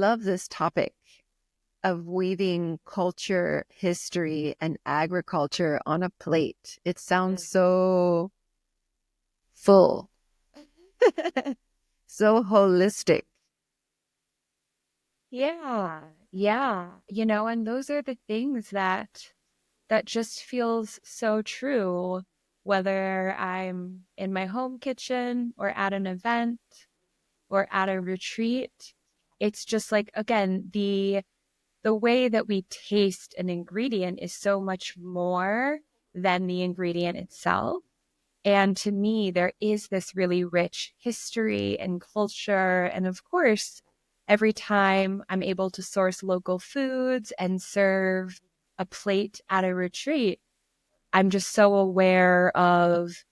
love this topic of weaving culture, history, and agriculture on a plate. It sounds so full, so holistic. Yeah, yeah. And those are the things that just feels so true, whether I'm in my home kitchen or at an event or at a retreat. It's just like, again, the way that we taste an ingredient is so much more than the ingredient itself. And to me, there is this really rich history and culture. And of course, every time I'm able to source local foods and serve a plate at a retreat, I'm just so aware of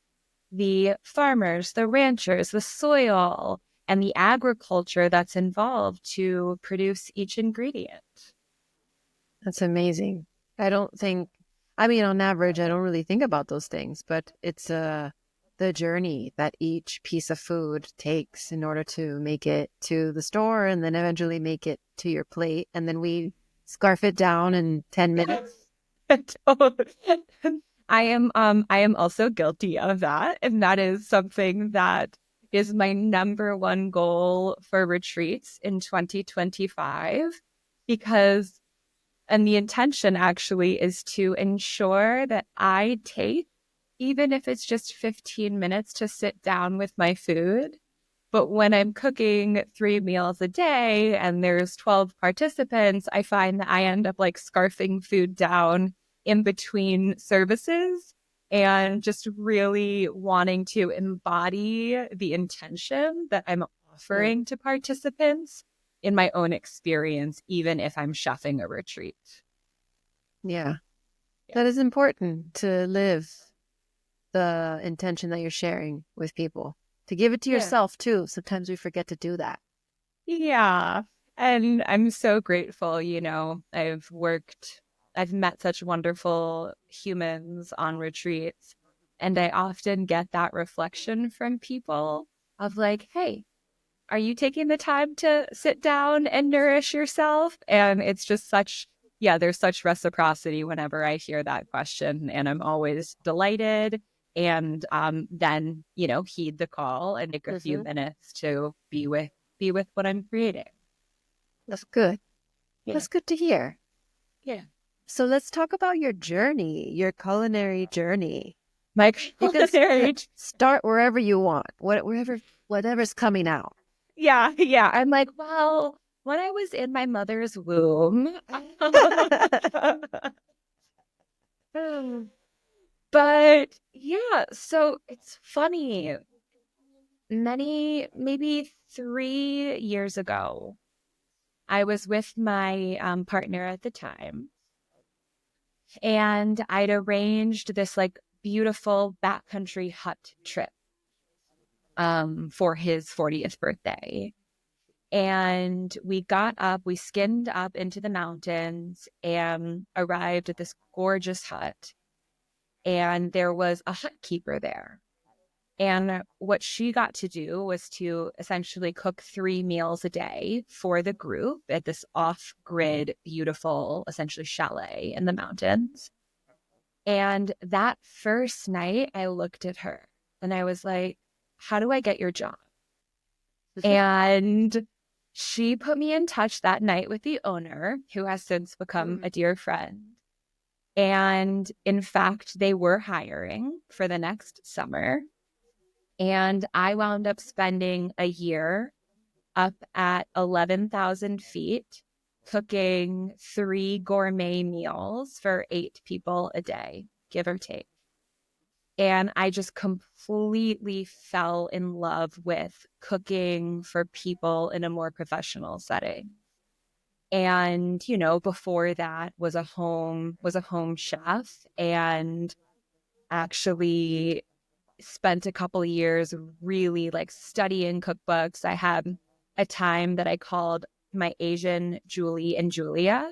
the farmers, the ranchers, the soil, and the agriculture that's involved to produce each ingredient. That's amazing. I don't think, I mean, on average, I don't really think about those things, but it's the journey that each piece of food takes in order to make it to the store and then eventually make it to your plate. And then we scarf it down in 10 minutes. I am also guilty of that. And that is something that is my number one goal for retreats in 2025 because and the intention actually is to ensure that I take, even if it's just 15 minutes to sit down with my food. But when I'm cooking 3 meals a day and there's 12 participants, I find that I end up like scarfing food down in between services and just really wanting to embody the intention that I'm offering to participants in my own experience, even if I'm chefing a retreat. Yeah, Yeah. that is important to live the intention that you're sharing with people, to give it to Yeah. yourself too. Sometimes we forget to do that. Yeah. And I'm so grateful, I've met such wonderful humans on retreats. And I often get that reflection from people of like, hey, are you taking the time to sit down and nourish yourself? And it's just there's such reciprocity whenever I hear that question. And I'm always delighted. And then, heed the call and take a few Hmm. minutes to be with what I'm creating. That's good. Yeah. That's good to hear. Yeah. So let's talk about your journey, your culinary journey. My You can culinary. start wherever you want, whatever's coming out. Yeah. Yeah. I'm like, well, when I was in my mother's womb, but yeah, so it's funny. Maybe 3 years ago, I was with my partner at the time, and I'd arranged this like beautiful backcountry hut trip for his 40th birthday. And we skinned up into the mountains and arrived at this gorgeous hut. And there was a hut keeper there. And what she got to do was to essentially cook 3 meals a day for the group at this off-grid, beautiful, essentially chalet in the mountains. And that first night, I looked at her and I was like, how do I get your job? And she put me in touch that night with the owner, who has since become a dear friend. And in fact, they were hiring for the next summer. And I wound up spending a year up at 11,000 feet cooking 3 gourmet meals for 8 people a day, give or take. And I just completely fell in love with cooking for people in a more professional setting. And, before that was a home chef and actually spent a couple of years really like studying cookbooks. I had a time that I called my Asian Julie and Julia,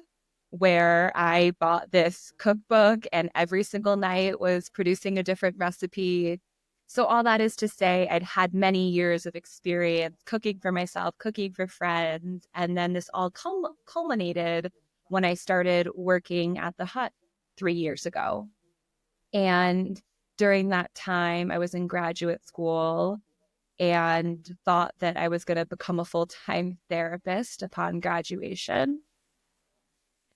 where I bought this cookbook and every single night was producing a different recipe. So all that is to say, I'd had many years of experience cooking for myself, cooking for friends. And then this all culminated when I started working at the Hut 3 years ago. And during that time, I was in graduate school and thought that I was going to become a full-time therapist upon graduation.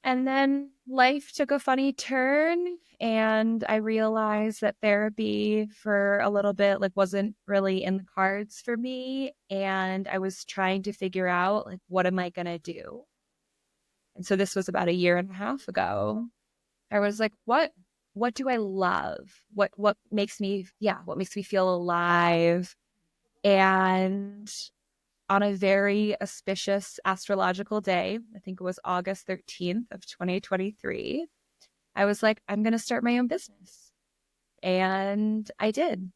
And then life took a funny turn, and I realized that therapy for a little bit wasn't really in the cards for me, and I was trying to figure out what am I going to do? And so this was about a year and a half ago. I was like, what do I love? What makes me feel alive? And on a very auspicious astrological day, I think it was August 13th of 2023, I was like, I'm going to start my own business. And I did.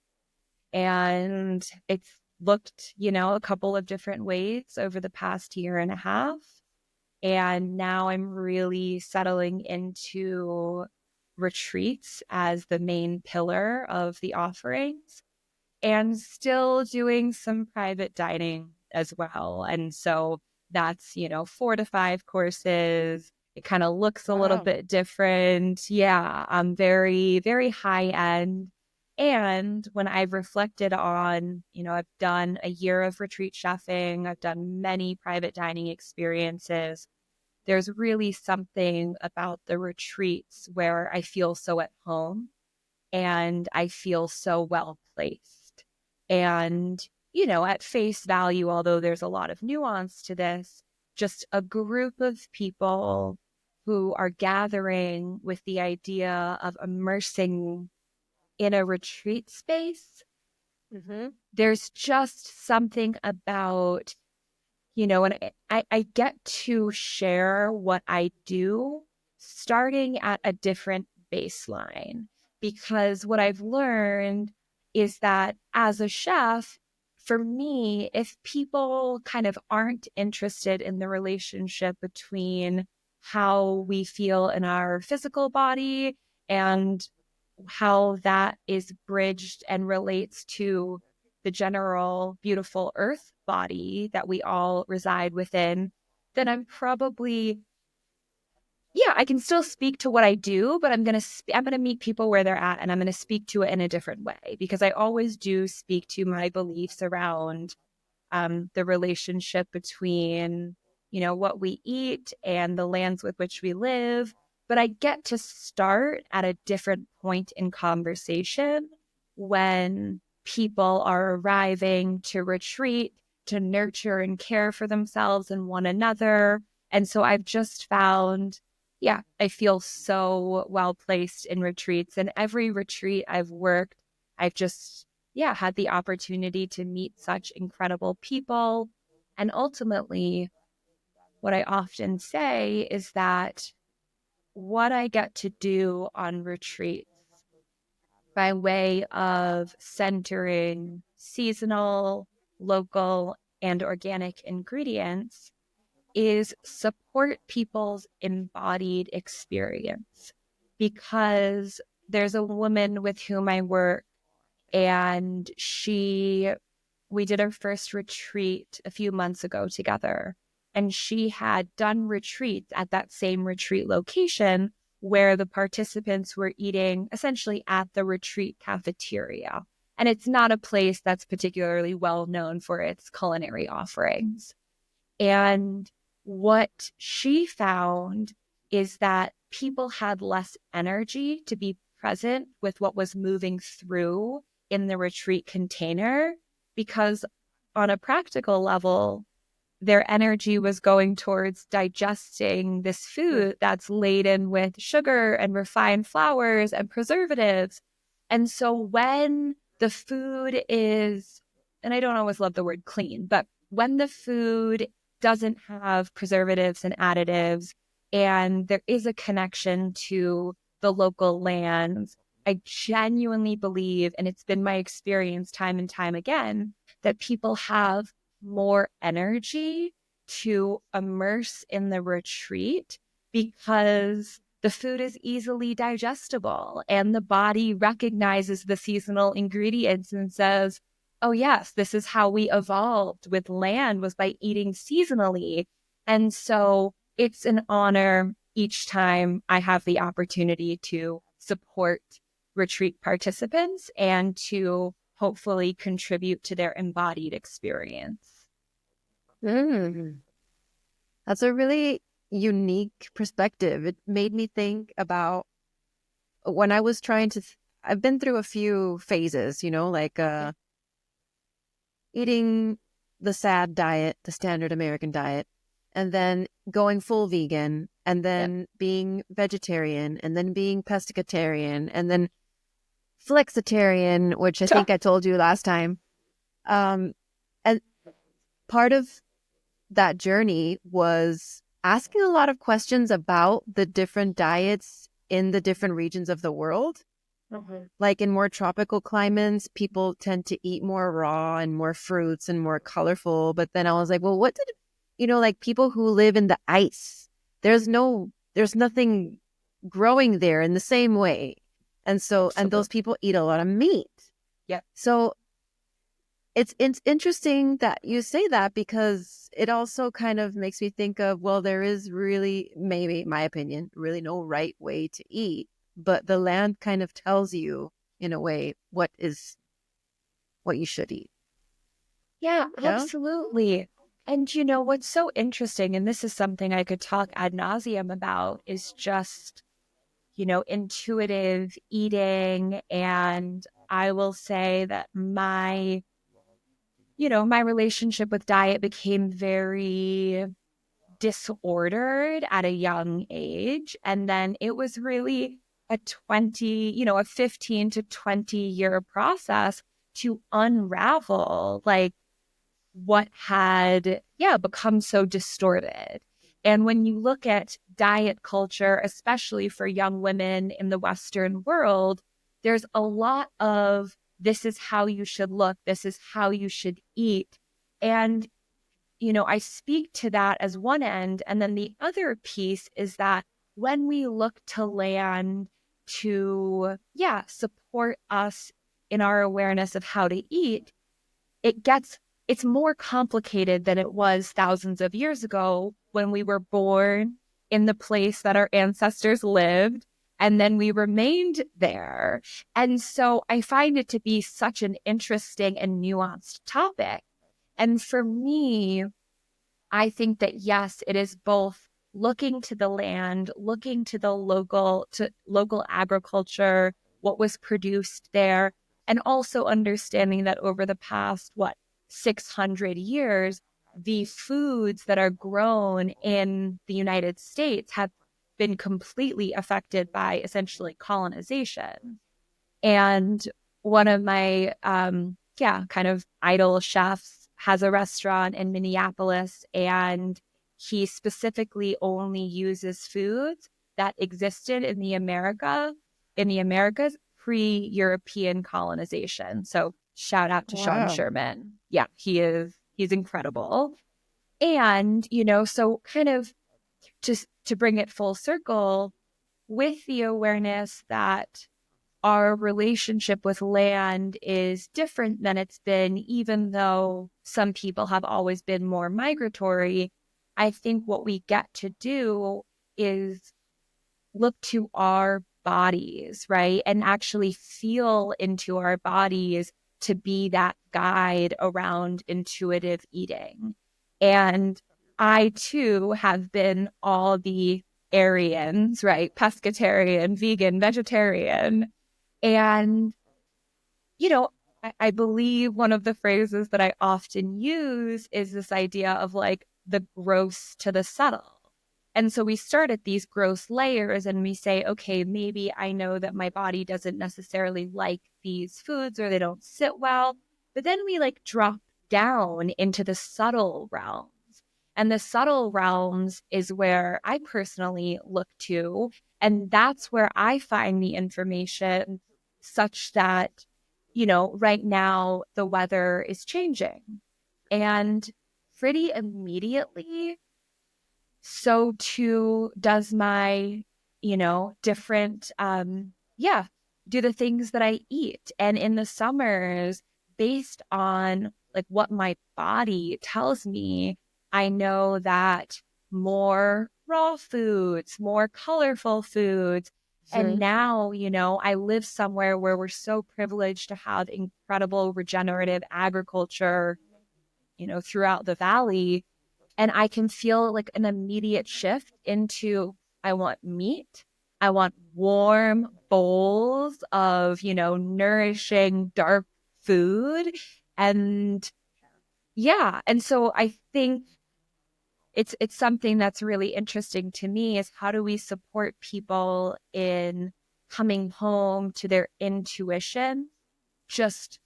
And it's looked, a couple of different ways over the past year and a half. And now I'm really settling into retreats as the main pillar of the offerings, and still doing some private dining as well. And so that's, 4 to 5 courses. It kind of looks a little bit different. Yeah, I'm very, very high end. And when I've reflected on, I've done a year of retreat chefing, I've done many private dining experiences. There's really something about the retreats where I feel so at home and I feel so well placed. And, at face value, although there's a lot of nuance to this, just a group of people who are gathering with the idea of immersing in a retreat space. Mm-hmm. There's just something about, and I get to share what I do starting at a different baseline, because what I've learned is that as a chef, for me, if people kind of aren't interested in the relationship between how we feel in our physical body and how that is bridged and relates to the general beautiful earth body that we all reside within, then I'm probably, I can still speak to what I do, but I'm going to meet people where they're at, and I'm going to speak to it in a different way, because I always do speak to my beliefs around the relationship between, what we eat and the lands with which we live. But I get to start at a different point in conversation when people are arriving to retreat, to nurture and care for themselves and one another. And so I've just found, I feel so well placed in retreats. And every retreat I've worked, I've just had the opportunity to meet such incredible people. And ultimately, what I often say is that what I get to do on retreats by way of centering seasonal, local, and organic ingredients is support people's embodied experience. Because there's a woman with whom I work, and we did our first retreat a few months ago together, and she had done retreats at that same retreat location where the participants were eating essentially at the retreat cafeteria. And it's not a place that's particularly well known for its culinary offerings. And what she found is that people had less energy to be present with what was moving through in the retreat container, because on a practical level, their energy was going towards digesting this food that's laden with sugar and refined flours and preservatives. And so when the food is, and I don't always love the word clean, but when the food doesn't have preservatives and additives, and there is a connection to the local lands, I genuinely believe, and it's been my experience time and time again, that people have more energy to immerse in the retreat, because the food is easily digestible and the body recognizes the seasonal ingredients and says, oh, yes, this is how we evolved with land, was by eating seasonally. And so it's an honor each time I have the opportunity to support retreat participants and to hopefully contribute to their embodied experience. Mm. That's a really unique perspective. It made me think about when I was trying to, I've been through a few phases, like eating the SAD diet, the standard American diet, and then going full vegan, and then being vegetarian, and then being pescatarian, and then flexitarian, which I think I told you last time. And part of that journey was asking a lot of questions about the different diets in the different regions of the world. Mm-hmm. Like in more tropical climates, people tend to eat more raw and more fruits and more colorful. But then I was like, well, what did, like people who live in the ice, there's nothing growing there in the same way. And so, and those people eat a lot of meat. Yeah. So it's interesting that you say that, because it also kind of makes me think of, well, there is really, maybe, my opinion, really no right way to eat, but the land kind of tells you in a way what you should eat. Yeah, absolutely. And what's so interesting, and this is something I could talk ad nauseum about, is just, intuitive eating. And I will say that my relationship with diet became very disordered at a young age. And then it was really a 15 to 20-year process to unravel like what had, become so distorted. And when you look at diet culture, especially for young women in the Western world, there's a lot of, this is how you should look, this is how you should eat. And, I speak to that as one end. And then the other piece is that when we look to land to, support us in our awareness of how to eat, it's more complicated than it was thousands of years ago when we were born in the place that our ancestors lived, and then we remained there. And so I find it to be such an interesting and nuanced topic. And for me, I think that, yes, it is both looking to the land, looking to the local agriculture, what was produced there, and also understanding that over the past, 600 years, the foods that are grown in the United States have been completely affected by essentially colonization. And one of my, kind of idol chefs has a restaurant in Minneapolis, and he specifically only uses foods that existed in the Americas pre-European colonization. So shout out to Sean Sherman. Yeah, he's incredible. And, so kind of just to bring it full circle, with the awareness that our relationship with land is different than it's been, even though some people have always been more migratory, I think what we get to do is look to our bodies, right? And actually feel into our bodies to be that guide around intuitive eating. And I too have been all the Aryans, right? Pescatarian, vegan, vegetarian. And, I believe one of the phrases that I often use is this idea of like the gross to the subtle. And so we start at these gross layers and we say, okay, maybe I know that my body doesn't necessarily like these foods or they don't sit well. But then we like drop down into the subtle realms. And the subtle realms is where I personally look to. And that's where I find the information such that, right now the weather is changing. And pretty immediately, so too does my different, do the things that I eat. And in the summers, based on like what my body tells me, I know that more raw foods, more colorful foods. And Mhm. now, I live somewhere where we're so privileged to have incredible regenerative agriculture, throughout the valley. And I can feel like an immediate shift into I want meat. I want warm bowls of, nourishing dark food. And yeah. And so I think it's something that's really interesting to me is how do we support people in coming home to their intuition just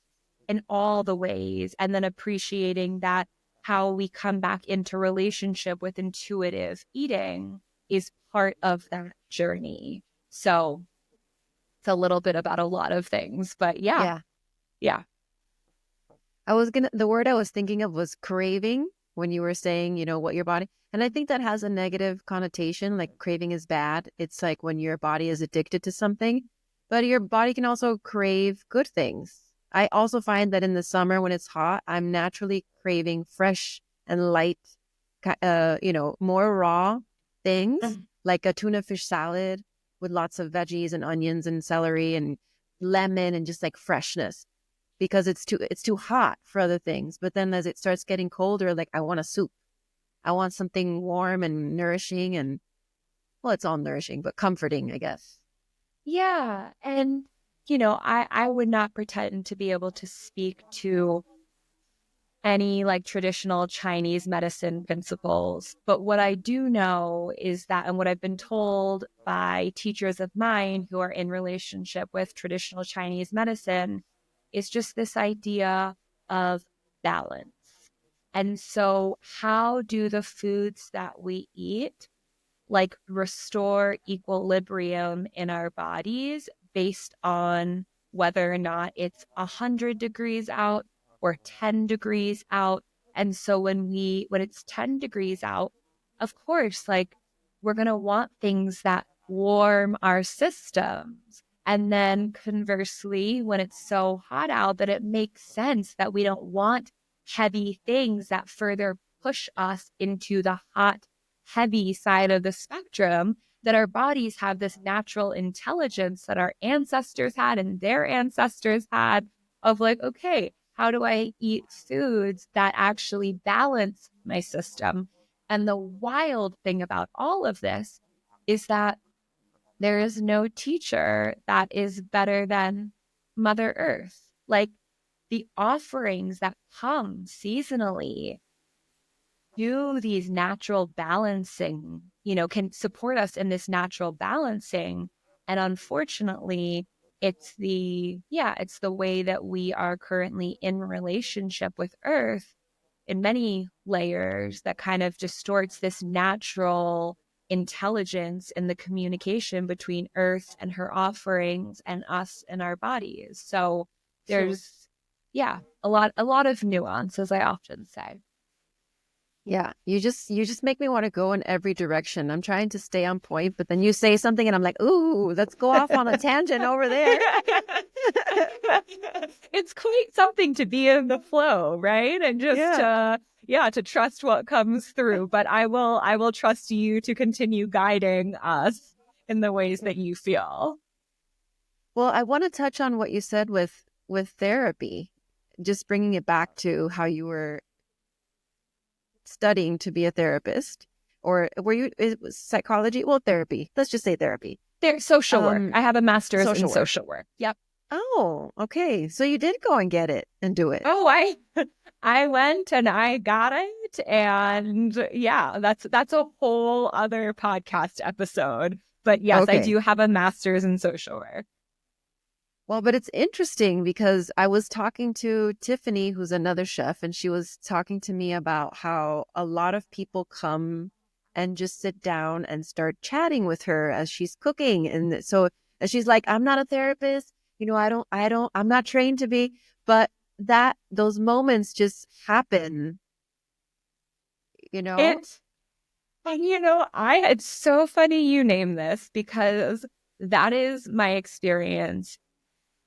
in all the ways, and then appreciating that how we come back into relationship with intuitive eating is part of that journey. So it's a little bit about a lot of things, but yeah, Yeah. yeah. The word I was thinking of was craving when you were saying, what your body, and I think that has a negative connotation, like craving is bad. It's like when your body is addicted to something, but your body can also crave good things. I also find that in the summer when it's hot, I'm naturally craving fresh and light, more raw things Mm. like a tuna fish salad with lots of veggies and onions and celery and lemon and just like freshness because it's too hot for other things. But then as it starts getting colder, like I want a soup. I want something warm and nourishing and well, it's all nourishing, but comforting, I guess. Yeah. And, I would not pretend to be able to speak to any like traditional Chinese medicine principles. But what I do know is that, and what I've been told by teachers of mine who are in relationship with traditional Chinese medicine, is just this idea of balance. And so, how do the foods that we eat like restore equilibrium in our bodies based on whether or not it's 100 degrees out or 10 degrees out. And so when it's 10 degrees out, of course, like we're going to want things that warm our systems. And then conversely, when it's so hot out that it makes sense that we don't want heavy things that further push us into the hot heavy side of the spectrum, that our bodies have this natural intelligence that our ancestors had and their ancestors had of like, okay, how do I eat foods that actually balance my system? And the wild thing about all of this is that there is no teacher that is better than Mother Earth. Like the offerings that come seasonally do these natural balancing, can support us in this natural balancing. And unfortunately, it's the way that we are currently in relationship with Earth in many layers that kind of distorts this natural intelligence in the communication between Earth and her offerings and us and our bodies. So there's, a lot of nuance, as I often say. Yeah, you just make me want to go in every direction. I'm trying to stay on point, but then you say something and I'm like, "Ooh, let's go off on a tangent over there." It's quite something to be in the flow, right? And just Yeah. to trust what comes through. But I will trust you to continue guiding us in the ways that you feel. Well, I want to touch on what you said with therapy. Just bringing it back to how you were studying to be a therapist, or were you it was psychology? Well, therapy. Let's just say therapy. There's social work. Um, I have a master's in social work. social work. Yep. Oh, okay. So you did go and get it and do it. Oh, I went and I got it. And yeah, that's a whole other podcast episode. But yes, I Okay. do have a master's in social work. Well, but it's interesting because I was talking to Tiffany, who's another chef, and she was talking to me about how a lot of people come and just sit down and start chatting with her as she's cooking. And so and she's like, I'm not a therapist. I'm not trained to be, but those moments just happen, you know? It And it's so funny you name this because that is my experience,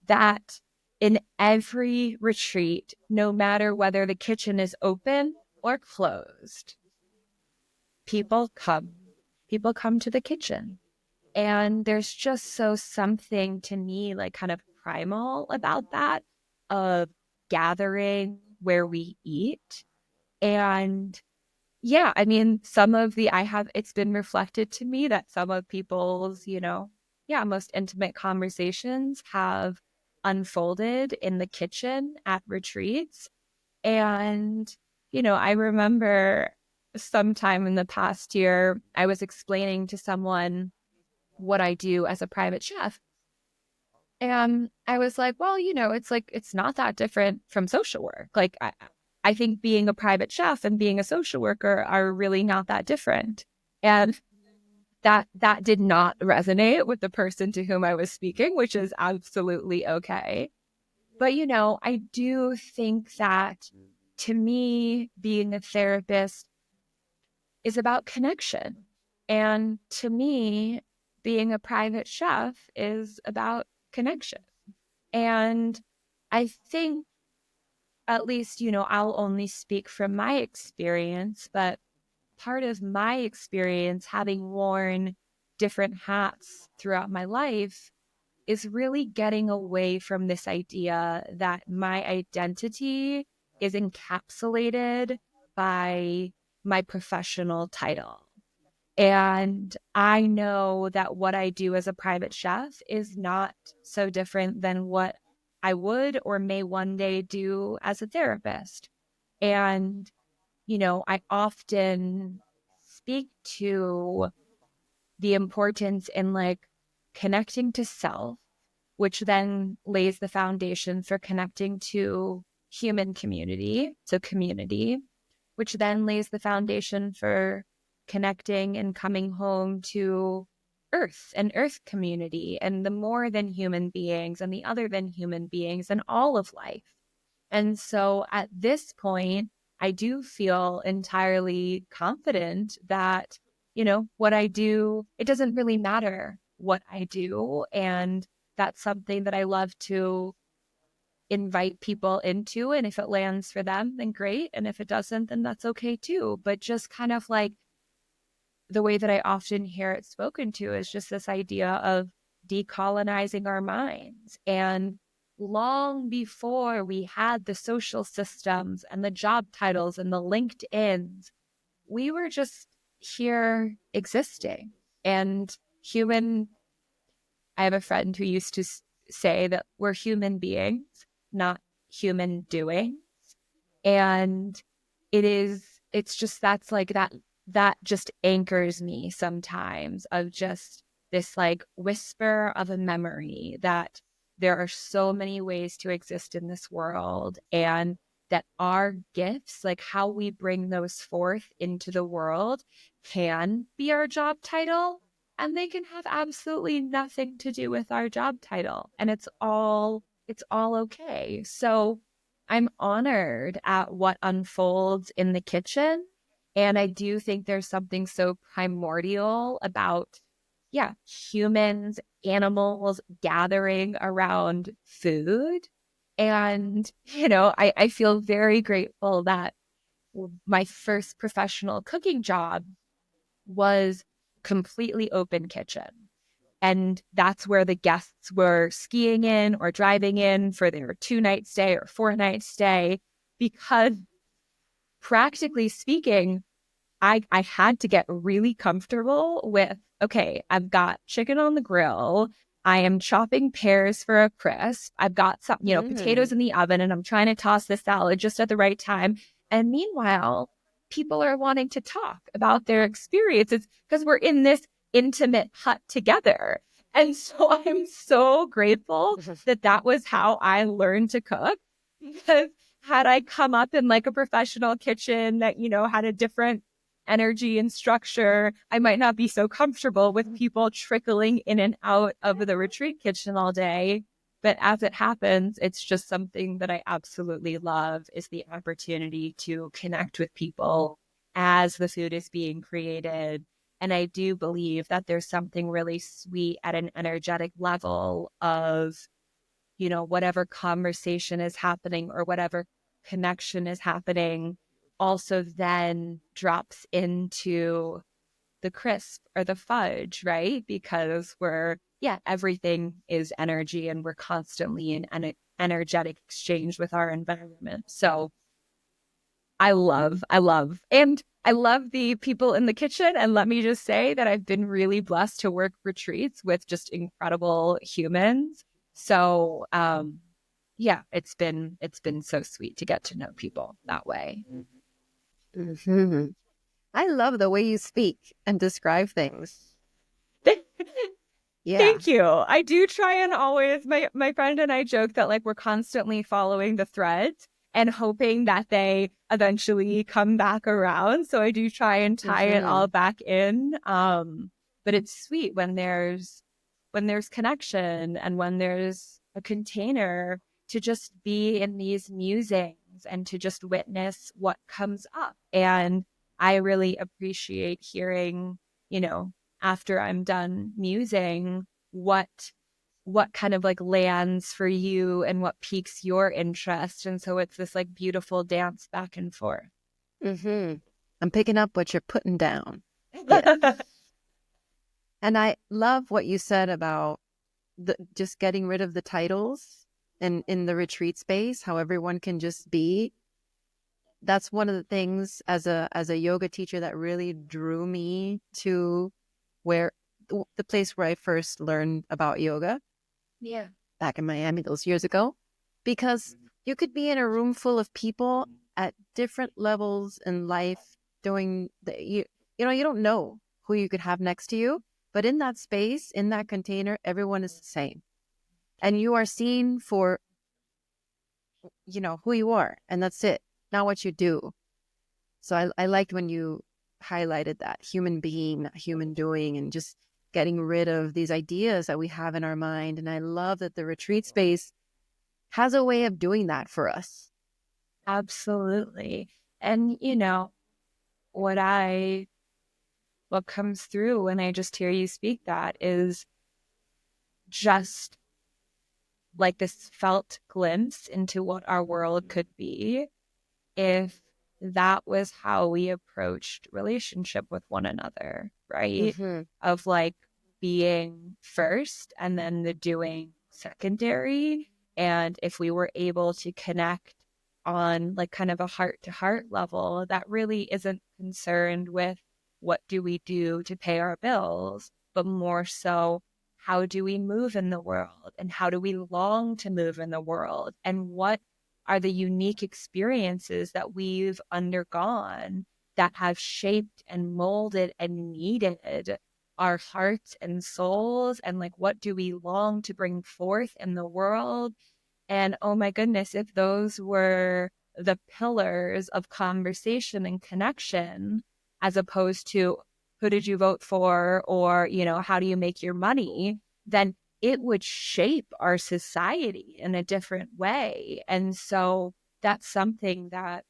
that in every retreat, no matter whether the kitchen is open or closed, people come. People come to the kitchen. And there's just so something to me like kind of primal about that, of gathering where we eat. And yeah, I mean, it's been reflected to me that some of people's, most intimate conversations have unfolded in the kitchen at retreats. And, I remember sometime in the past year, I was explaining to someone what I do as a private chef. And I was like, well, it's not that different from social work. Like, I think being a private chef and being a social worker are really not that different. And that did not resonate with the person to whom I was speaking, which is absolutely okay. But, I do think that, to me, being a therapist is about connection. And to me, being a private chef is about connection. And I think, at least, I'll only speak from my experience, but part of my experience, having worn different hats throughout my life, is really getting away from this idea that my identity is encapsulated by my professional title. And I know that what I do as a private chef is not so different than what I would or may one day do as a therapist. And, I often speak to the importance in like connecting to self, which then lays the foundation for connecting to human community, so community, which then lays the foundation for connecting and coming home to earth and earth community and the more than human beings and the other than human beings and all of life. And so at this point, I do feel entirely confident that, what I do, it doesn't really matter what I do. And that's something that I love to invite people into. And if it lands for them, then great. And if it doesn't, then that's okay too. But just kind of like the way that I often hear it spoken to is just this idea of decolonizing our minds. And long before we had the social systems and the job titles and the LinkedIns, we were just here existing. And I have a friend who used to say that we're human beings, not human doing. And it's just, that's like that just anchors me sometimes, of just this like whisper of a memory that there are so many ways to exist in this world, and that our gifts, like how we bring those forth into the world, can be our job title, and they can have absolutely nothing to do with our job title, and it's all okay. So I'm honored at what unfolds in the kitchen. And I do think there's something so primordial about, yeah, humans, animals gathering around food. And, I feel very grateful that my first professional cooking job was completely open kitchen. And that's where the guests were skiing in or driving in for their 2-night stay or 4-night stay, because practically speaking, I had to get really comfortable with, okay, I've got chicken on the grill. I am chopping pears for a crisp. I've got some, potatoes in the oven, and I'm trying to toss the salad just at the right time. And meanwhile, people are wanting to talk about their experiences because we're in this intimate hut together. And so I'm so grateful that was how I learned to cook. Because had I come up in like a professional kitchen that, had a different energy and structure, I might not be so comfortable with people trickling in and out of the retreat kitchen all day. But as it happens, it's just something that I absolutely love, is the opportunity to connect with people as the food is being created. And I do believe that there's something really sweet at an energetic level of, whatever conversation is happening or whatever connection is happening also then drops into the crisp or the fudge, right? Because everything is energy and we're constantly in an energetic exchange with our environment. So and I love the people in the kitchen. And let me just say that I've been really blessed to work retreats with just incredible humans. So, yeah, it's been so sweet to get to know people that way. Hmm. I love the way you speak and describe things. Yeah. Thank you. I do try and always my friend and I joke that like we're constantly following the threads and hoping that they eventually come back around. So I do try and tie it all Hmm. back in. But it's sweet when there's connection and when there's a container to just be in these musings and to just witness what comes up. And I really appreciate hearing, you know, after I'm done musing, what kind of like lands for you and what piques your interest. And so it's this like beautiful dance back and forth. Hmm. I'm picking up what you're putting down. Yes. And I love what you said about just getting rid of the titles and in the retreat space, how everyone can just be. That's one of the things as a yoga teacher that really drew me to where the place where I first learned about yoga Yeah. back in Miami those years ago, because you could be in a room full of people at different levels in life doing you don't know who you could have next to you, but in that space, in that container, everyone is the same. And you are seen for, who you are, and that's it, not what you do. So I liked when you highlighted that human being, not human doing, and just getting rid of these ideas that we have in our mind. And I love that the retreat space has a way of doing that for us. Absolutely. And what what comes through when I just hear you speak that is just like this felt glimpse into what our world could be if that was how we approached relationship with one another, right? Hmm. Of like being first and then the doing secondary. And if we were able to connect on like kind of a heart to heart level that really isn't concerned with what do we do to pay our bills, but more so how do we move in the world and how do we long to move in the world and what are the unique experiences that we've undergone that have shaped and molded and needed our hearts and souls and like what do we long to bring forth in the world. And oh my goodness, if those were the pillars of conversation and connection, as opposed to who did you vote for or, how do you make your money, then it would shape our society in a different way. And so that's something that,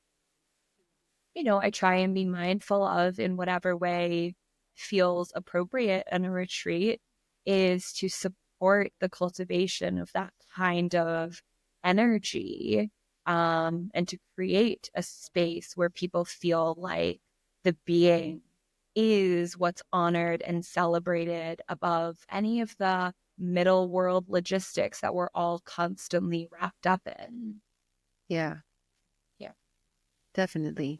I try and be mindful of in whatever way feels appropriate in a retreat is to support the cultivation of that kind of energy, and to create a space where people feel like the being is what's honored and celebrated above any of the middle world logistics that we're all constantly wrapped up in. Yeah, Yeah. definitely.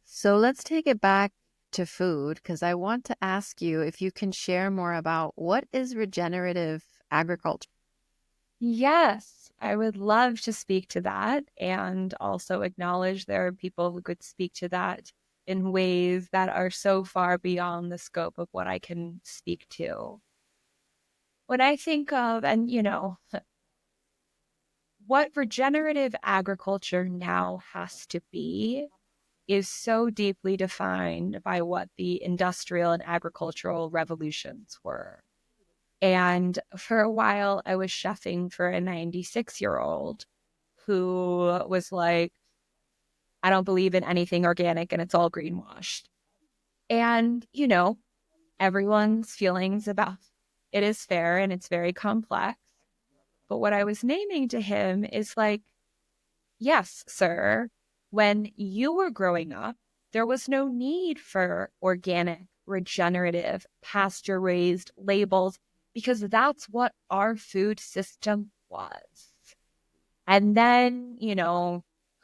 So let's take it back to food because I want to ask you if you can share more about what is regenerative agriculture. Yes, I would love to speak to that and also acknowledge there are people who could speak to that in ways that are so far beyond the scope of what I can speak to. When I think of, and what regenerative agriculture now has to be is so deeply defined by what the industrial and agricultural revolutions were. And for a while, I was chefing for a 96-year-old who was like, I don't believe in anything organic and it's all greenwashed. And, everyone's feelings about it is fair and it's very complex. But what I was naming to him is like, yes, sir, when you were growing up, there was no need for organic, regenerative, pasture raised labels because that's what our food system was. And then,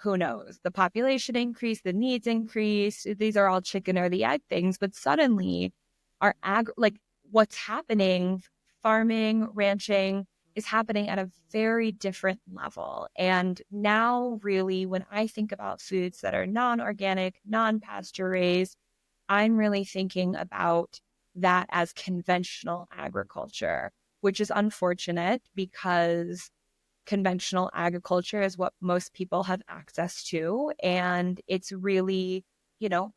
who knows? The population increased, the needs increased. These are all chicken or the egg things. But suddenly, like what's happening, farming, ranching is happening at a very different level. And now, really, when I think about foods that are non organic, non pasture raised, I'm really thinking about that as conventional agriculture, which is unfortunate because conventional agriculture is what most people have access to. And it's really, you know,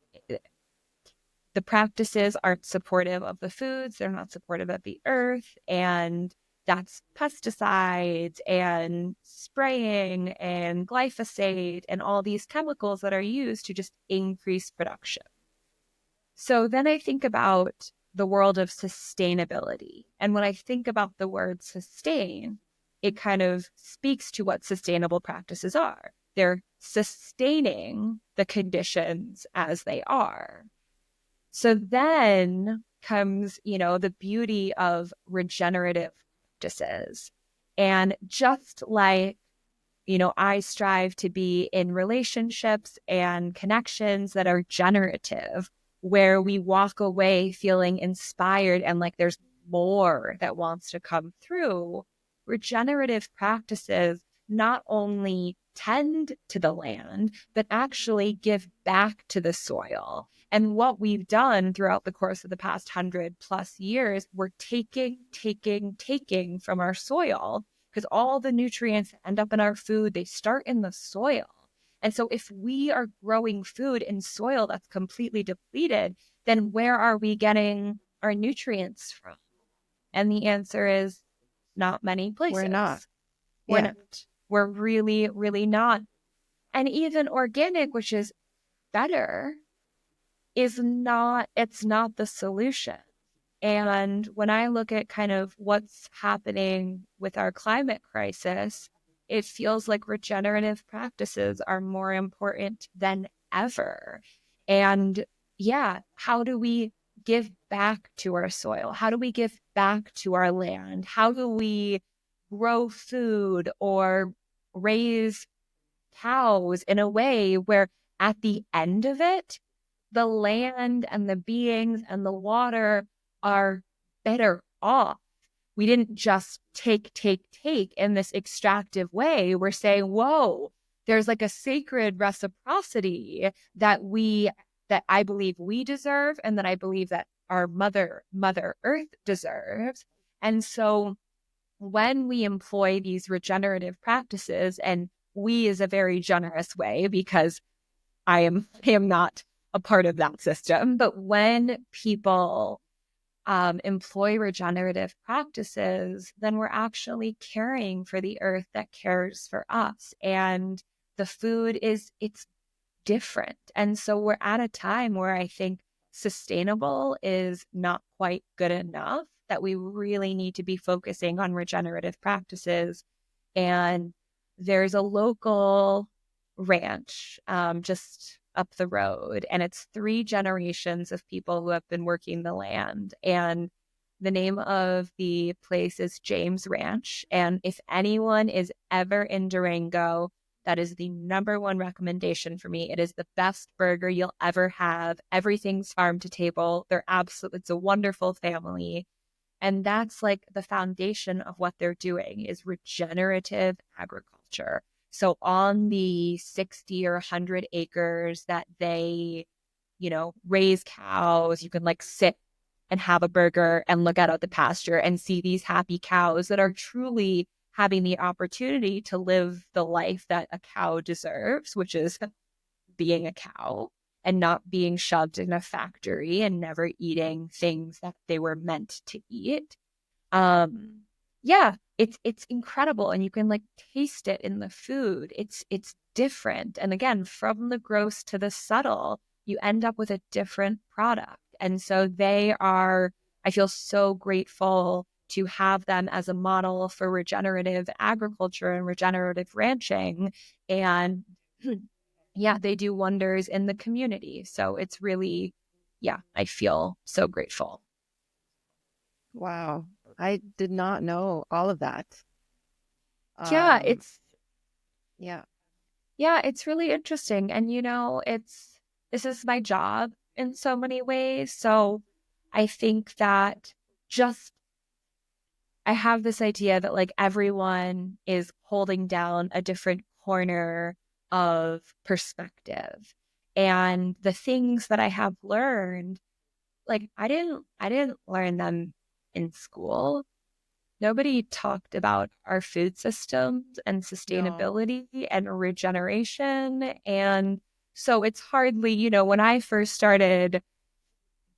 the practices aren't supportive of the foods, they're not supportive of the earth. And that's pesticides and spraying and glyphosate and all these chemicals that are used to just increase production. So then I think about the world of sustainability. And when I think about the word sustain, it kind of speaks to what sustainable practices are. They're sustaining the conditions as they are. So then comes, the beauty of regenerative practices. And just like I strive to be in relationships and connections that are generative, where we walk away feeling inspired and like there's more that wants to come through. Regenerative practices not only tend to the land, but actually give back to the soil. And what we've done throughout the course of the past 100+ years, we're taking from our soil, because all the nutrients that end up in our food, they start in the soil. And so if we are growing food in soil that's completely depleted, then where are we getting our nutrients from? And the answer is not many We're not. places. We're Yeah. not. We're really, really not. And even organic, which is better, it's not the solution. And when I look at kind of what's happening with our climate crisis, it feels like regenerative practices are more important than ever. And yeah, how do we give back to our soil? How do we give back to our land? How do we grow food or raise cows in a way where at the end of it, the land and the beings and the water are better off? We didn't just take in this extractive way. We're saying, whoa, there's like a sacred reciprocity that I believe we deserve, and that I believe that our mother earth deserves. And so when we employ these regenerative practices, and we is a very generous way because I am not a part of that system, but when people employ regenerative practices, then we're actually caring for the earth that cares for us. And the food it's different. And so we're at a time where I think sustainable is not quite good enough, that we really need to be focusing on regenerative practices. And there's a local ranch just up the road, and it's 3 generations of people who have been working the land. And the name of the place is James Ranch. And if anyone is ever in Durango, that is the number one recommendation for me. It is the best burger you'll ever have. Everything's farm to table. It's a wonderful family. And that's like the foundation of what they're doing is regenerative agriculture. So on the 60 or 100 acres that they, raise cows, you can like sit and have a burger and look out at the pasture and see these happy cows that are truly having the opportunity to live the life that a cow deserves, which is being a cow and not being shoved in a factory and never eating things that they were meant to eat. Yeah. it's incredible, and you can like taste it in the food. It's different. And again, from the gross to the subtle, you end up with a different product. And so I feel so grateful to have them as a model for regenerative agriculture and regenerative ranching. And yeah, they do wonders in the community. So it's really, yeah, I feel so grateful. Wow. I did not know all of that. Yeah, Um, it's yeah. Yeah, it's really interesting. And, this is my job in so many ways. So I think that just, I have this idea that like everyone is holding down a different corner of perspective. And the things that I have learned, like I didn't learn them in school. Nobody talked about our food systems and No. sustainability and regeneration. And so it's hardly, when I first started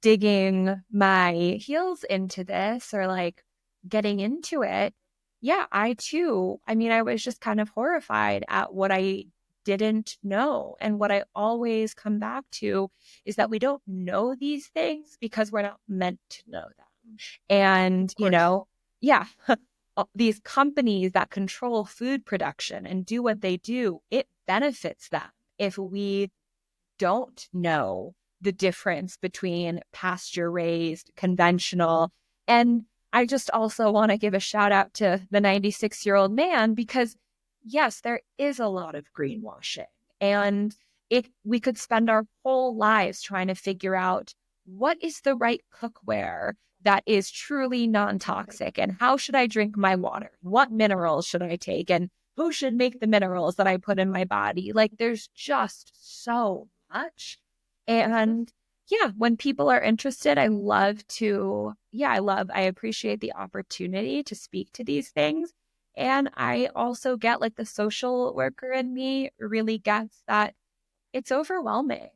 digging my heels into this or like getting into it, yeah, I too, I mean, I was just kind of horrified at what I didn't know. And what I always come back to is that we don't know these things because we're not meant to know them. And, Of course. yeah, these companies that control food production and do what they do, it benefits them if we don't know the difference between pasture raised, conventional. And I just also want to give a shout out to the 96-year-old man because, yes, there is a lot of greenwashing. And we could spend our whole lives trying to figure out what is the right cookware that is truly non toxic and how should I drink my water? What minerals should I take? And who should make the minerals that I put in my body? Like, there's just so much. Mhm. And yeah, when people are interested, I appreciate the opportunity to speak to these things. And I also get like the social worker in me really gets that it's overwhelming.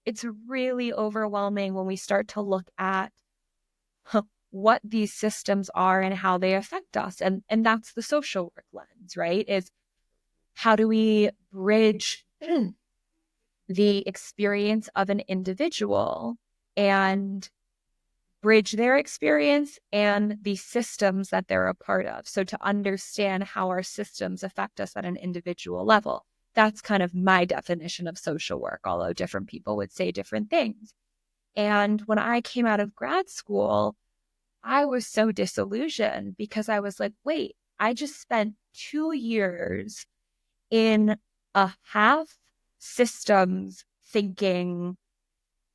It's really overwhelming when we start to look at what these systems are and how they affect us. And that's the social work lens, right? Is how do we bridge the experience of an individual and bridge their experience and the systems that they're a part of. So to understand how our systems affect us at an individual level. That's kind of my definition of social work, although different people would say different things. And when I came out of grad school, I was so disillusioned because I was like, wait, I just spent 2 years in a half systems thinking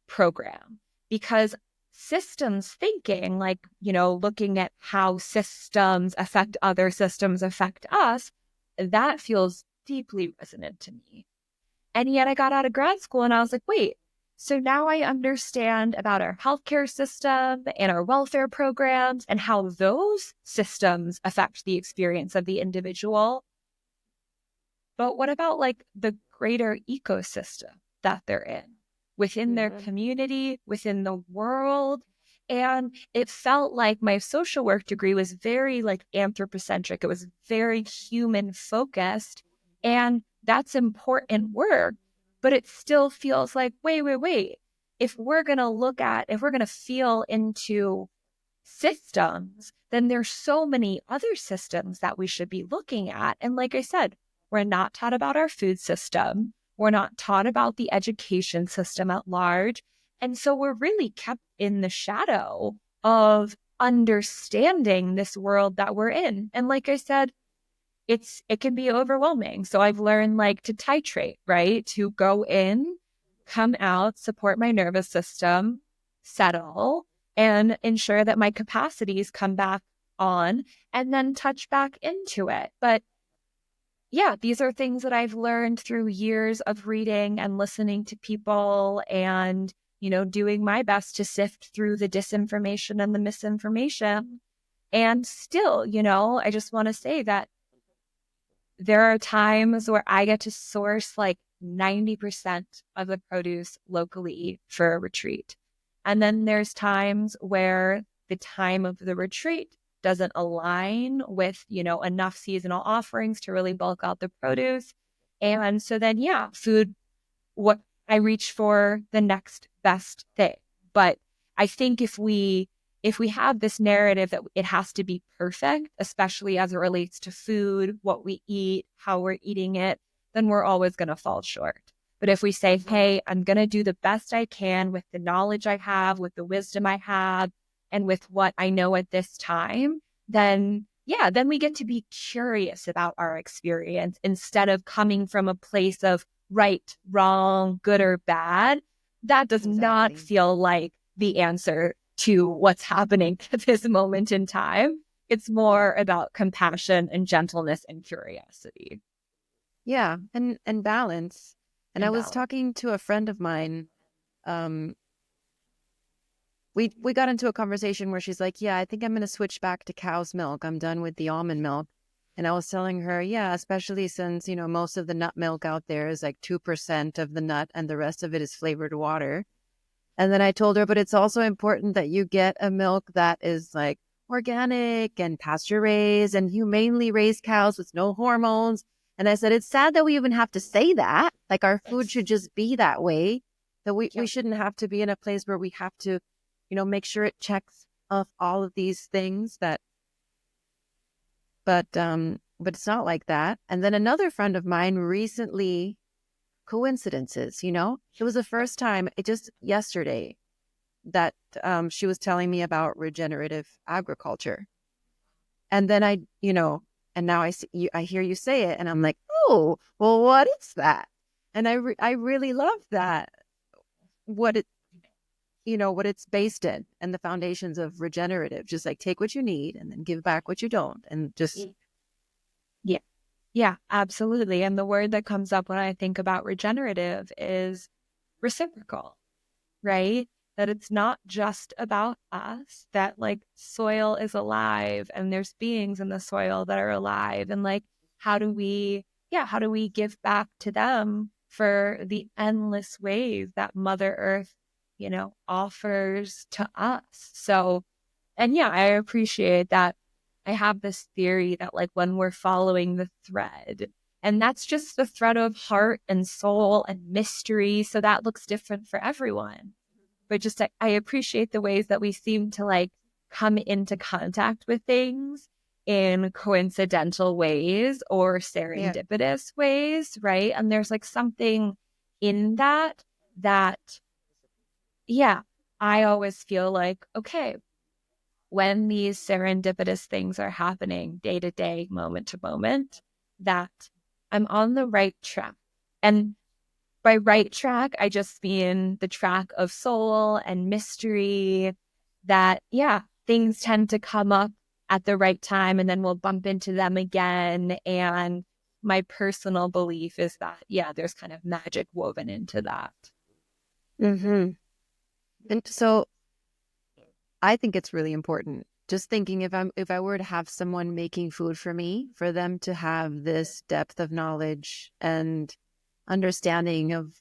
program because systems thinking, like, looking at how systems affect other systems affect us, that feels deeply resonant to me. And yet I got out of grad school and I was like, wait, so now I understand about our healthcare system and our welfare programs and how those systems affect the experience of the individual. But what about like the greater ecosystem that they're in within their Mhm. community, within the world? And it felt like my social work degree was very like anthropocentric. It was very human focused. And that's important work, but it still feels like, wait. If we're going to feel into systems, then there's so many other systems that we should be looking at. And like I said, we're not taught about our food system. We're not taught about the education system at large. And so we're really kept in the shadow of understanding this world that we're in. And like I said, it can be overwhelming. So I've learned like to titrate, right? To go in, come out, support my nervous system, settle, and ensure that my capacities come back on and then touch back into it. But yeah, these are things that I've learned through years of reading and listening to people and, doing my best to sift through the disinformation and the misinformation. And still, I just want to say that there are times where I get to source like 90% of the produce locally for a retreat. And then there's times where the time of the retreat, doesn't align with, enough seasonal offerings to really bulk out the produce. And so then, yeah, food, what I reach for the next best thing. But I think if we have this narrative that it has to be perfect, especially as it relates to food, what we eat, how we're eating it, then we're always going to fall short. But if we say, hey, I'm going to do the best I can with the knowledge I have, with the wisdom I have, and with what I know at this time, then yeah, then we get to be curious about our experience instead of coming from a place of right, wrong, good or bad. That does not Exactly. feel like the answer to what's happening at this moment in time. It's more about compassion and gentleness and curiosity Yeah, and balance. And I and was balance. talking to a friend of mine. Um, we got into a conversation where she's like, "Yeah, I think I'm going to switch back to cow's milk. I'm done with the almond milk." And I was telling her, "Yeah, especially since, most of the nut milk out there is like 2% of the nut and the rest of it is flavored water." And then I told her, "But it's also important that you get a milk that is like organic and pasture raised and humanely raised cows with no hormones." And I said, "It's sad that we even have to say that. Like our food should just be that way. That we Yeah. shouldn't have to be in a place where we have to, make sure it checks off all of these things that, but it's not like that." And then another friend of mine recently, coincidences, it was the first time, it just yesterday, that she was telling me about regenerative agriculture. And then and now I hear you say it and I'm like, oh, well, what is that? And I really love that, what it, what it's based in and the foundations of regenerative, just like take what you need and then give back what you don't. And just, Yeah. Yeah, absolutely. And the word that comes up when I think about regenerative is reciprocal, right? That it's not just about us, that like soil is alive and there's beings in the soil that are alive. And like, how do we give back to them for the endless ways that Mother Earth, offers to us? So, and yeah, I appreciate that. I have this theory that like when we're following the thread, and that's just the thread of heart and soul and mystery. So that looks different for everyone. But just I appreciate the ways that we seem to like come into contact with things in coincidental ways or yeah. serendipitous ways, right? And there's like something in that, yeah, I always feel like, okay, when these serendipitous things are happening day to day, moment to moment, that I'm on the right track. And by right track, I just mean the track of soul and mystery that, yeah, things tend to come up at the right time and then we'll bump into them again. And my personal belief is that, yeah, there's kind of magic woven into that. Mm-hmm. And so I think it's really important. Just thinking, if I were to have someone making food for me, for them to have this depth of knowledge and understanding of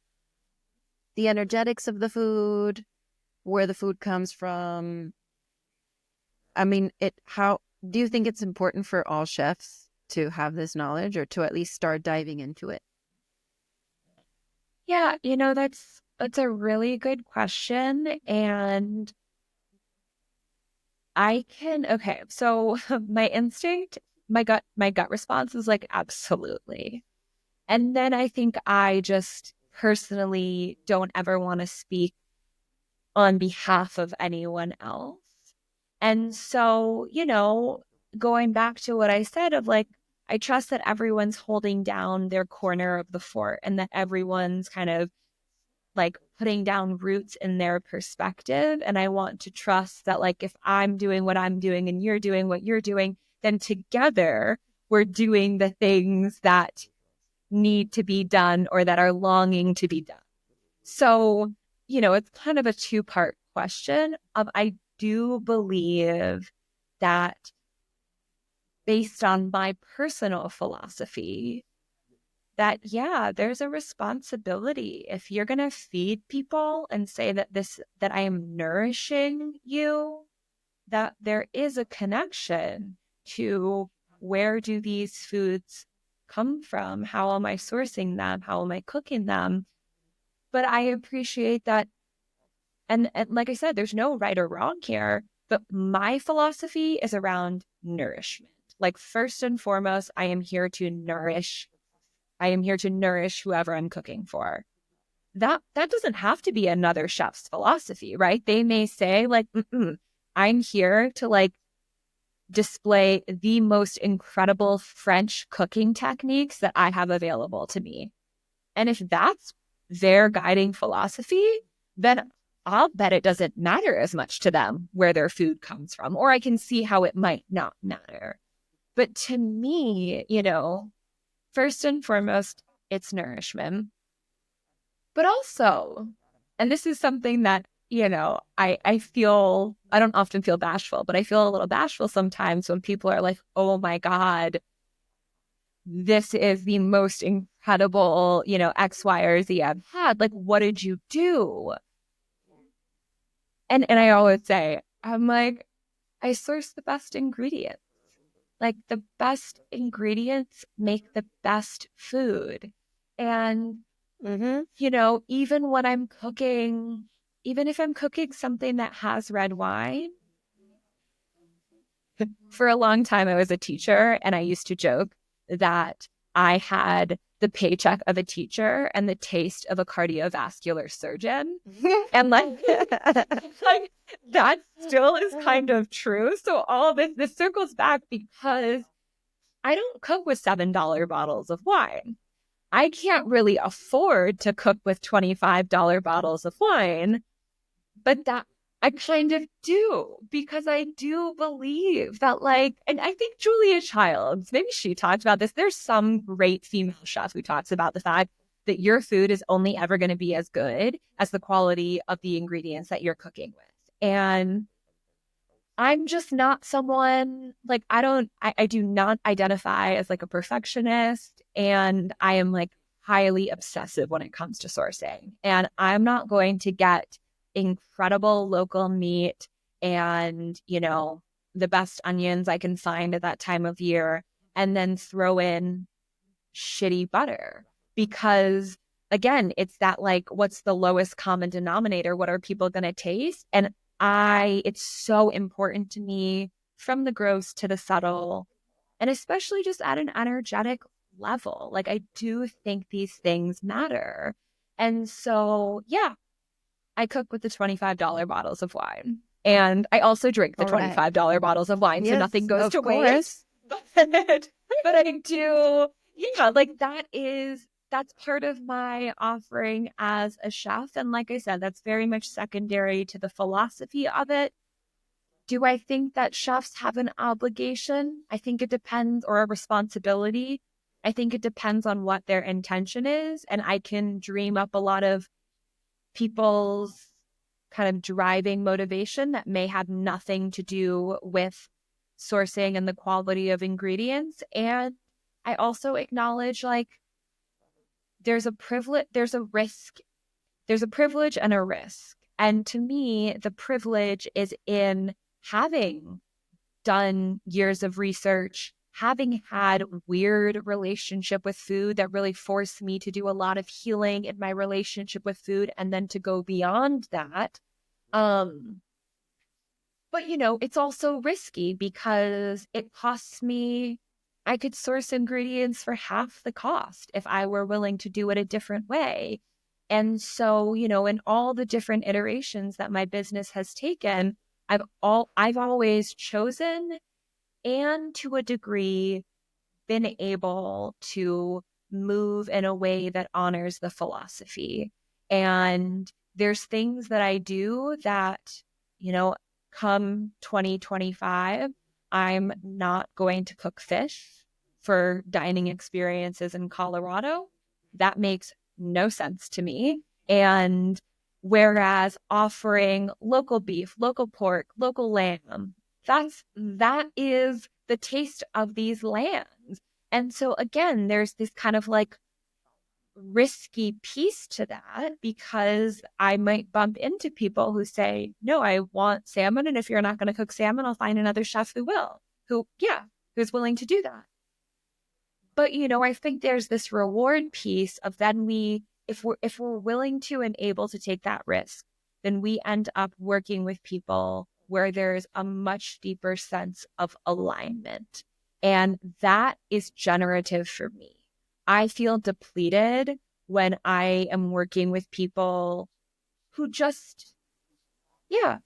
the energetics of the food, where the food comes from. I mean, how do you think it's important for all chefs to have this knowledge or to at least start diving into it? Yeah, that's a really good question. And okay, so my instinct, my gut response is like, absolutely. And then I think I just personally don't ever want to speak on behalf of anyone else. And so, going back to what I said of like, I trust that everyone's holding down their corner of the fort and that everyone's kind of like putting down roots in their perspective. And I want to trust that, like, if I'm doing what I'm doing and you're doing what you're doing, then together we're doing the things that need to be done or that are longing to be done. So, it's kind of a two-part question. I do believe that based on my personal philosophy, that yeah, there's a responsibility. If you're going to feed people and say that I am nourishing you, that there is a connection to where do these foods come from? How am I sourcing them? How am I cooking them? But I appreciate that. And like I said, there's no right or wrong here, but my philosophy is around nourishment. Like first and foremost, I am here to nourish. I am here to nourish whoever I'm cooking for. That doesn't have to be another chef's philosophy, right? They may say like, I'm here to like display the most incredible French cooking techniques that I have available to me. And if that's their guiding philosophy, then I'll bet it doesn't matter as much to them where their food comes from, or I can see how it might not matter. But to me, first and foremost, it's nourishment. But also, and this is something that, I feel, I don't often feel bashful, but I feel a little bashful sometimes when people are like, oh my God, this is the most incredible, X, Y, or Z I've had. Like, what did you do? And I always say, I'm like, I source the best ingredients. Like the best ingredients make the best food. And, even when I'm cooking, even if I'm cooking something that has red wine, for a long time I was a teacher and I used to joke that I had the paycheck of a teacher and the taste of a cardiovascular surgeon. And like that still is kind of true. So all this circles back because I don't cook with $7 bottles of wine. I can't really afford to cook with $25 bottles of wine, but that I kind of do because I do believe that, like, and I think Julia Childs, maybe she talked about this. There's some great female chef who talks about the fact that your food is only ever going to be as good as the quality of the ingredients that you're cooking with. And I'm just not someone like I do not identify as like a perfectionist, and I am like highly obsessive when it comes to sourcing. And I'm not going to get incredible local meat and, the best onions I can find at that time of year and then throw in shitty butter because again, it's that like, what's the lowest common denominator? What are people going to taste? And it's so important to me from the gross to the subtle, and especially just at an energetic level. Like, I do think these things matter. And so, yeah, I cook with the $25 bottles of wine. And I also drink the $25 bottles of wine, so nothing goes to waste. But I do, like that's part of my offering as a chef. And like I said, that's very much secondary to the philosophy of it. Do I think that chefs have an obligation? I think it depends, or a responsibility. I think it depends on what their intention is. And I can dream up a lot of people's kind of driving motivation that may have nothing to do with sourcing and the quality of ingredients. And I also acknowledge like there's a privilege and a risk. And to me, the privilege is in having done years of research, having had weird relationship with food that really forced me to do a lot of healing in my relationship with food and then to go beyond that. But it's also risky because it costs me, I could source ingredients for half the cost if I were willing to do it a different way. And so, in all the different iterations that my business has taken, I've always chosen and to a degree been able to move in a way that honors the philosophy. And there's things that I do that, come 2025, I'm not going to cook fish for dining experiences in Colorado. That makes no sense to me. And whereas offering local beef, local pork, local lamb, that is the taste of these lands. And so again, there's this kind of like risky piece to that, because I might bump into people who say, no, I want salmon. And if you're not going to cook salmon, I'll find another chef who will, who's willing to do that. But, I think there's this reward piece of then if we're willing to and able to take that risk, then we end up working with people where there's a much deeper sense of alignment. And that is generative for me. I feel depleted when I am working with people who just, yeah,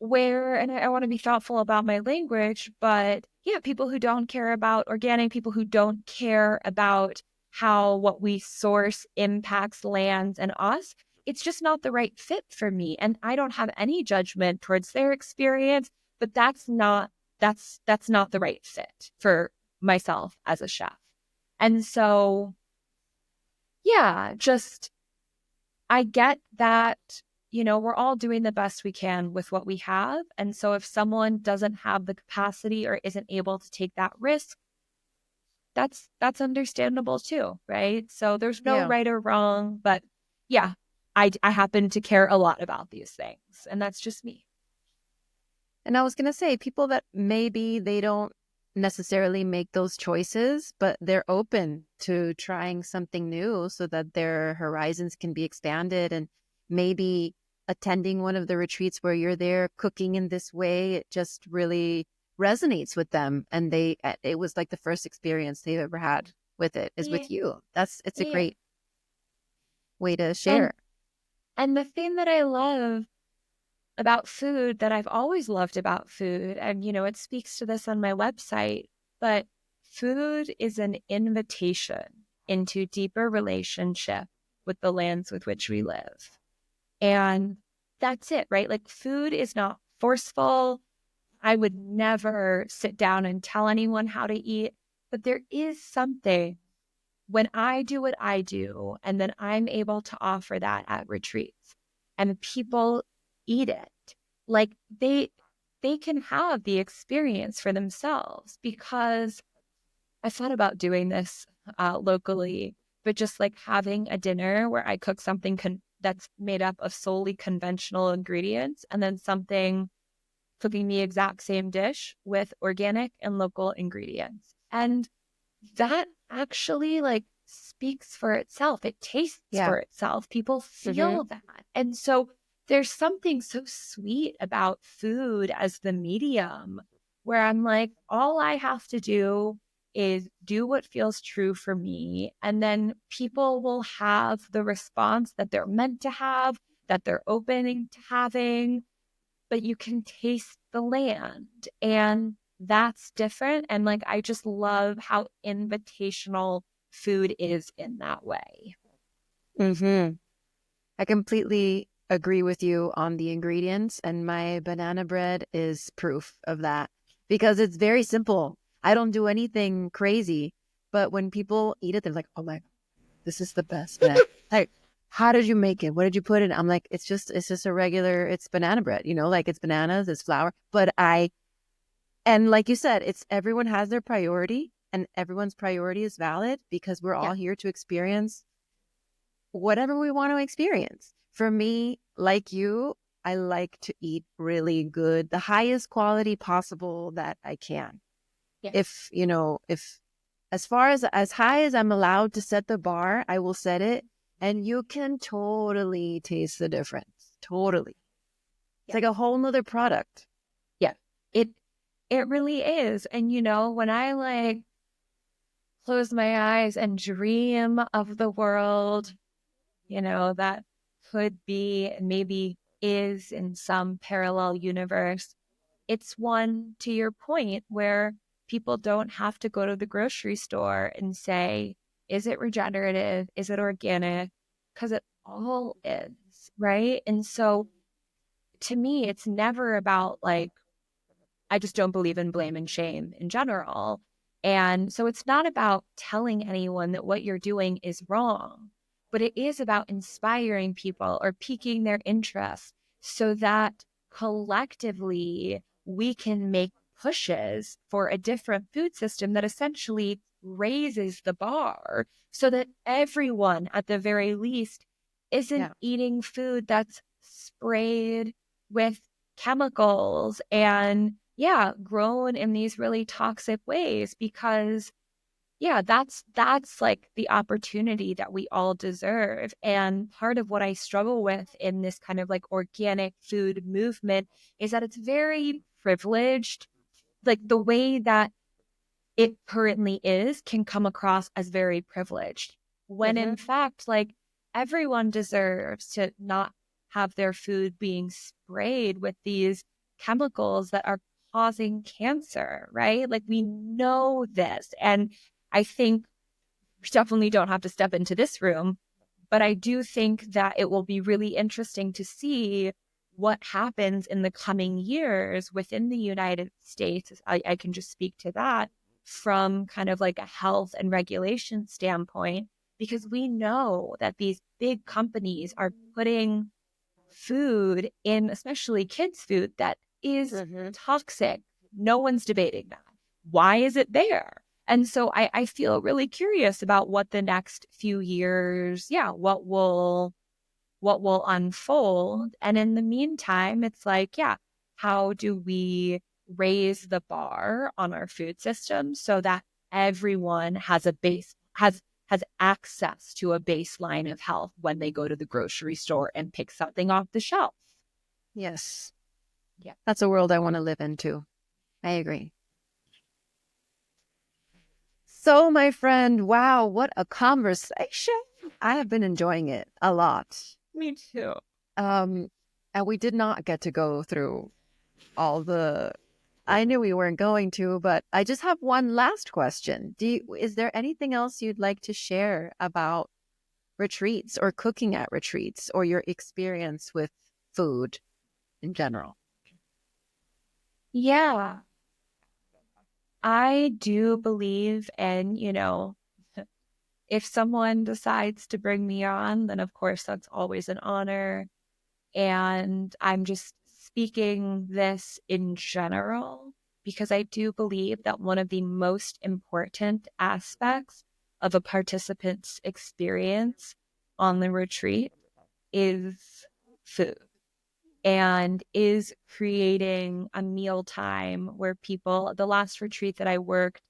and I want to be thoughtful about my language, but yeah, people who don't care about organic, people who don't care about how what we source impacts lands and us, it's just not the right fit for me. And I don't have any judgment towards their experience, but that's not the right fit for myself as a chef. And so, yeah, just I get that, we're all doing the best we can with what we have. And so if someone doesn't have the capacity or isn't able to take that risk, that's understandable too, right? So there's no Yeah. right or wrong, but yeah, I happen to care a lot about these things, and that's just me. And I was going to say, people that maybe they don't necessarily make those choices, but they're open to trying something new so that their horizons can be expanded, and maybe attending one of the retreats where you're there cooking in this way, it just really resonates with them. And it was like the first experience they've ever had with it is Yeah. with you. It's a Yeah. great way to And share. the thing that I love about food, that I've always loved about food, and it speaks to this on my website, but food is an invitation into deeper relationship with the lands with which we live. And that's it, right? Like, food is not forceful. I would never sit down and tell anyone how to eat, but there is something when I do what I do, and then I'm able to offer that at retreats, and people eat it, like they can have the experience for themselves. Because I thought about doing this locally, but just like having a dinner where I cook something that's made up of solely conventional ingredients, and then something cooking the exact same dish with organic and local ingredients. And that actually like speaks for itself. It tastes Yeah. for itself. People Mm-hmm. feel that. And so there's something so sweet about food as the medium, where I'm like, all I have to do is do what feels true for me. And then people will have the response that they're meant to have, that they're opening to having, but you can taste the land, and that's different. And like, I just love how invitational food is in that way. Mm-hmm. I completely agree with you on the ingredients, and my banana bread is proof of that because it's very simple. I don't do anything crazy, but when people eat it, they're like, "Oh my, this is the best bread." Like, how did you make it? What did you put in? I'm like, it's just a regular, it's banana bread, like it's bananas, it's flour. And like you said, it's everyone has their priority, and everyone's priority is valid because we're Yeah. all here to experience whatever we want to experience. For me, like you, I like to eat really good, the highest quality possible that I can. Yeah. If as far as high as I'm allowed to set the bar, I will set it, and you can totally taste the difference. Totally. It's Yeah. like a whole nother product. Yeah. It it really is. And when I like close my eyes and dream of the world, that could be and maybe is in some parallel universe, it's one, to your point, where people don't have to go to the grocery store and say, is it regenerative? Is it organic? Because it all is, right? And so to me, it's never about like, I just don't believe in blame and shame in general. And so it's not about telling anyone that what you're doing is wrong, but it is about inspiring people or piquing their interest so that collectively we can make pushes for a different food system that essentially raises the bar so that everyone, at the very least, isn't Yeah. eating food that's sprayed with chemicals and, yeah, grown in these really toxic ways. Because yeah, that's like the opportunity that we all deserve. And part of what I struggle with in this kind of like organic food movement is that it's very privileged. Like the way that it currently is can come across as very privileged, when Mm-hmm. in fact, like, everyone deserves to not have their food being sprayed with these chemicals that are causing cancer, right? Like, we know this. And I think we definitely don't have to step into this room, but I do think that it will be really interesting to see what happens in the coming years within the United States. I can just speak to that from kind of like a health and regulation standpoint, because we know that these big companies are putting food in, especially kids' food, that is Mm-hmm. toxic. No one's debating that. Why is it there? And so I feel really curious about what the next few years, yeah, what will unfold. And in the meantime, it's like, yeah, how do we raise the bar on our food system so that everyone has a base, has access to a baseline of health when they go to the grocery store and pick something off the shelf? Yes. Yeah. That's a world I want to live into. I agree. So, my friend, wow, what a conversation. I have been enjoying it a lot. Me too. Um, and we did not get to go through all the, I knew we weren't going to, but I just have one last question. Is there anything else you'd like to share about retreats or cooking at retreats or your experience with food in general? Yeah, I do believe, and if someone decides to bring me on, then of course that's always an honor. And I'm just speaking this in general because I do believe that one of the most important aspects of a participant's experience on the retreat is food, and is creating a meal time where people, the last retreat that I worked,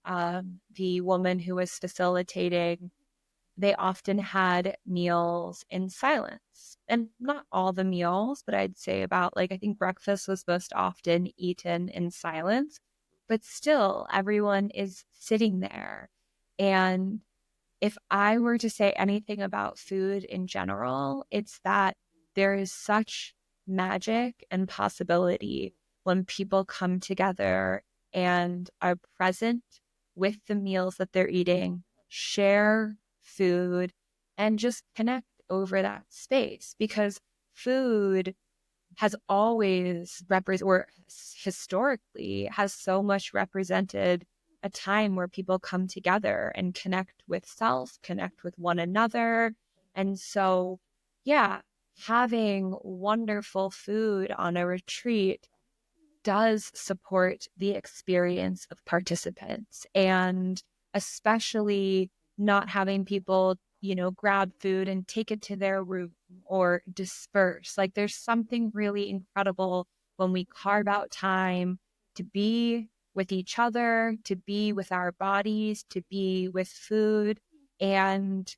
the woman who was facilitating, they often had meals in silence. And not all the meals, but I'd say about, like, I think breakfast was most often eaten in silence. But still, everyone is sitting there. And if I were to say anything about food in general, it's that there is such magic and possibility when people come together and are present with the meals that they're eating, share food, and just connect over that space. Because food has always or historically has so much represented a time where people come together and connect with self, connect with one another. And so, yeah, having wonderful food on a retreat does support the experience of participants, and especially not having people, grab food and take it to their room or disperse. Like, there's something really incredible when we carve out time to be with each other, to be with our bodies, to be with food. And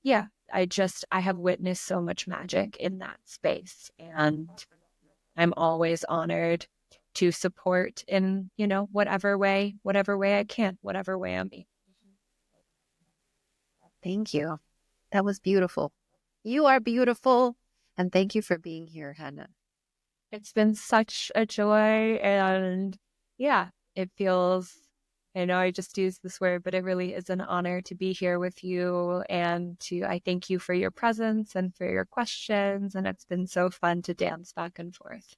yeah, I have witnessed so much magic in that space. And I'm always honored to support in, whatever way I can, whatever way I'm able. Thank you. That was beautiful. You are beautiful. And thank you for being here, Hannah. It's been such a joy. And yeah, it feels, I know I just used this word, but it really is an honor to be here with you. And I thank you for your presence and for your questions. And it's been so fun to dance back and forth.